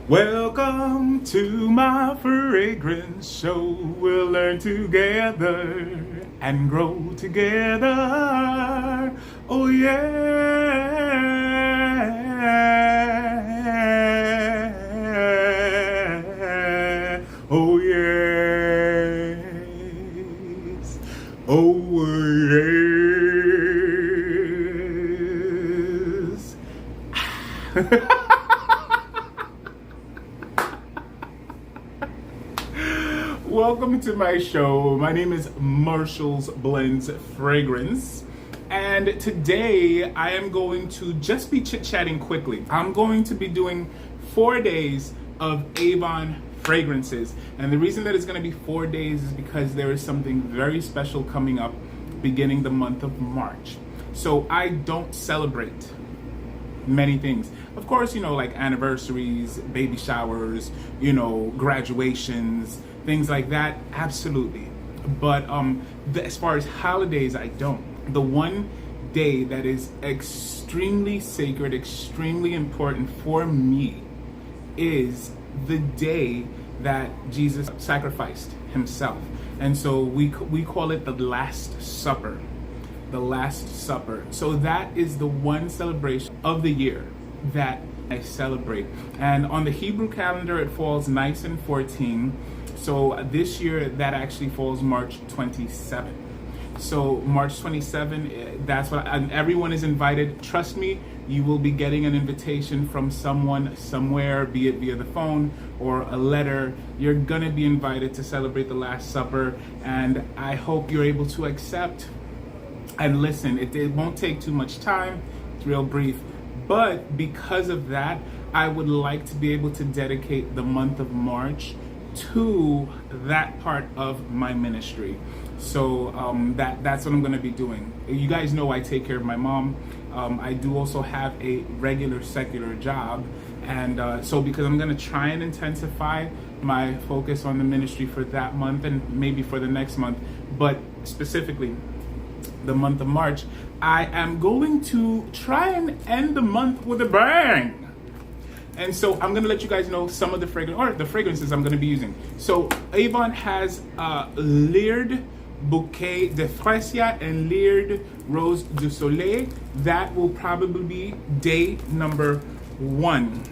Welcome to my fragrance show. We'll learn together and grow together. Oh yeah. Oh yes. Oh yes. Welcome to my show. My name is Marshall's Blends Fragrance, and today I am going to just be chit-chatting quickly. I'm going to be doing 4 days of Avon fragrances, and the reason that it's going to be 4 days is because there is something very special coming up beginning the month of March. So I don't celebrate many things. Of course, like anniversaries, baby showers, graduations, things like that, absolutely. But as far as holidays, I don't. The one day that is extremely sacred, extremely important for me is the day that Jesus sacrificed himself. And so we call it the Last Supper. The Last Supper. So that is the one celebration of the year that I celebrate. And on the Hebrew calendar, it falls nice and 14. So this year, that actually falls March 27. So March 27, that's what, and everyone is invited. Trust me, you will be getting an invitation from someone somewhere, be it via the phone or a letter. You're gonna be invited to celebrate the Last Supper, and I hope you're able to accept. And listen, it won't take too much time. It's real brief. But because of that, I would like to be able to dedicate the month of March to that part of my ministry. So that's what I'm going to be doing. You guys know I take care of my mom. I do also have a regular secular job. And so because I'm going to try and intensify my focus on the ministry for that month and maybe for the next month, but specifically the month of March, I am going to try and end the month with a bang. And so I'm going to let you guys know some of the fragrances I'm going to be using. So Avon has Laird Bouquet de Fresia and Laird Rose du Soleil. That will probably be day number 1.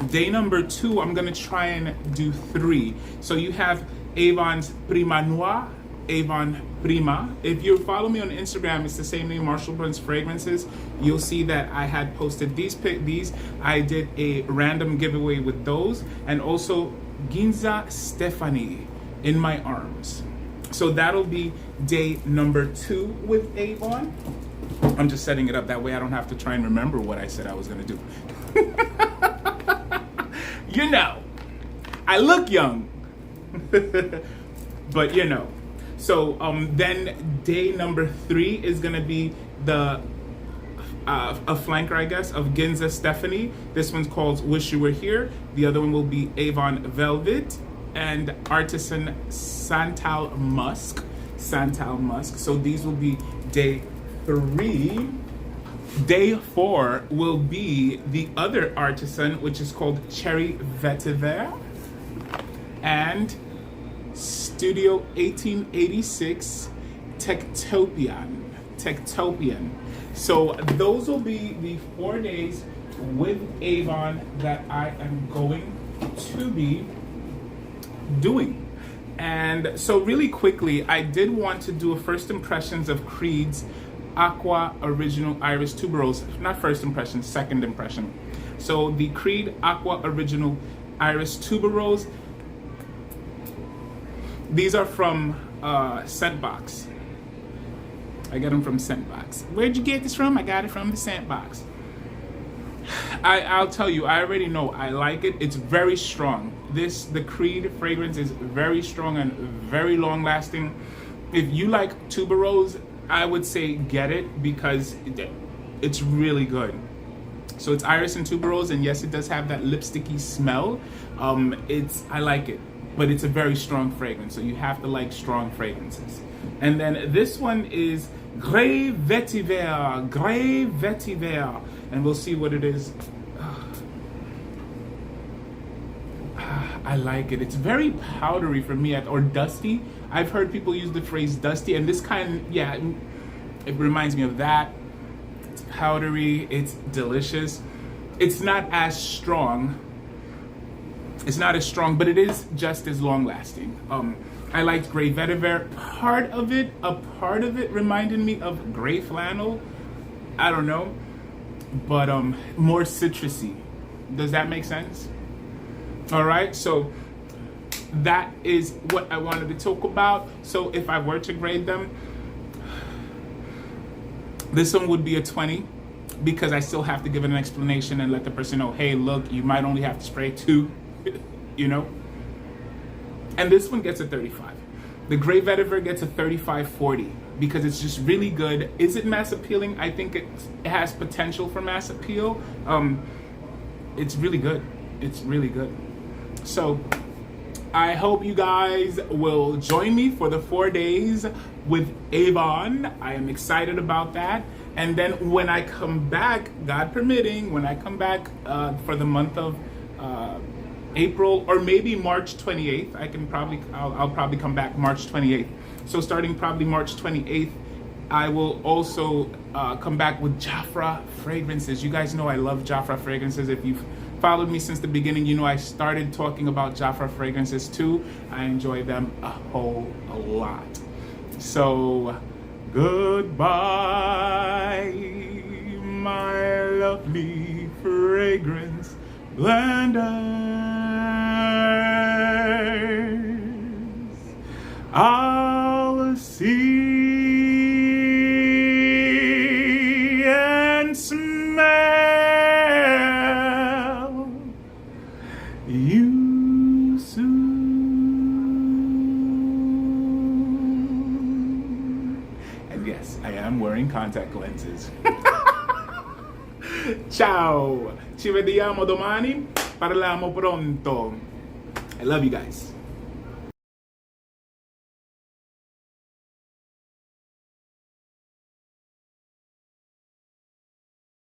Day number 2, I'm going to try and do 3. So you have Avon's Prima Noir, Avon Prima. If you follow me on Instagram, it's the same name, Marshall Blends Fragrances. You'll see that I had posted these. I did a random giveaway with those, and also Ginza Stephanie, In My Arms. So that'll be day number 2 with Avon. I'm just setting it up that way I don't have to try and remember what I said I was gonna do. I look young, but So then day number 3 is gonna be the a flanker, I guess, of Ginza Stephanie. This one's called Wish You Were Here. The other one will be Avon Velvet and Artisan Santal Musk. So these will be day 3. Day 4 will be the other artisan, which is called Cherry Vetiver and Studio 1886 Tectopian. So those will be the 4 days with Avon that I am going to be doing. And so really quickly, I did want to do a first impressions of Creed's Aqua Original Iris Tuberose. Not first impression, second impression. So the Creed Aqua Original Iris Tuberose. These are from Scentbox. I get them from Scentbox. Where'd you get this from? I got it from the Scentbox. I'll tell you, I already know I like it. It's very strong. The Creed fragrance is very strong and very long lasting. If you like tuberose, I would say get it because it's really good. So it's iris and tuberose, and yes, it does have that lipsticky smell. I like it, but it's a very strong fragrance, so you have to like strong fragrances. And then this one is Grey Vetiver, and we'll see what it is. I like it. It's very powdery for me, or dusty. I've heard people use the phrase dusty, and this kind, yeah, it reminds me of that. It's powdery, it's delicious. It's not as strong. It's not as strong, but it is just as long lasting. I liked gray vetiver. A part of it reminded me of gray flannel. I don't know, but more citrusy. Does that make sense? All right, so that is what I wanted to talk about. So if I were to grade them, this one would be a 20 because I still have to give it an explanation and let the person know, hey, look, you might only have to spray 2, you know? And this one gets a 35. The gray vetiver gets a 35-40 because it's just really good. Is it mass appealing? I think it has potential for mass appeal. It's really good. It's really good. So I hope you guys will join me for the 4 days with Avon. I am excited about that. And then when I come back, God permitting, when I come back for the month of April or maybe March 28th, I'll probably come back March 28th. So starting probably March 28th, I will also come back with Jafra fragrances. You guys know I love Jafra fragrances. If you've followed me since the beginning, you know I started talking about Jafra fragrances too. I enjoy them a lot. So goodbye, my lovely fragrance blenders. I'll see and smell you soon. And yes, I am wearing contact lenses. Ciao. Ci vediamo domani. Parliamo pronto. I love you guys.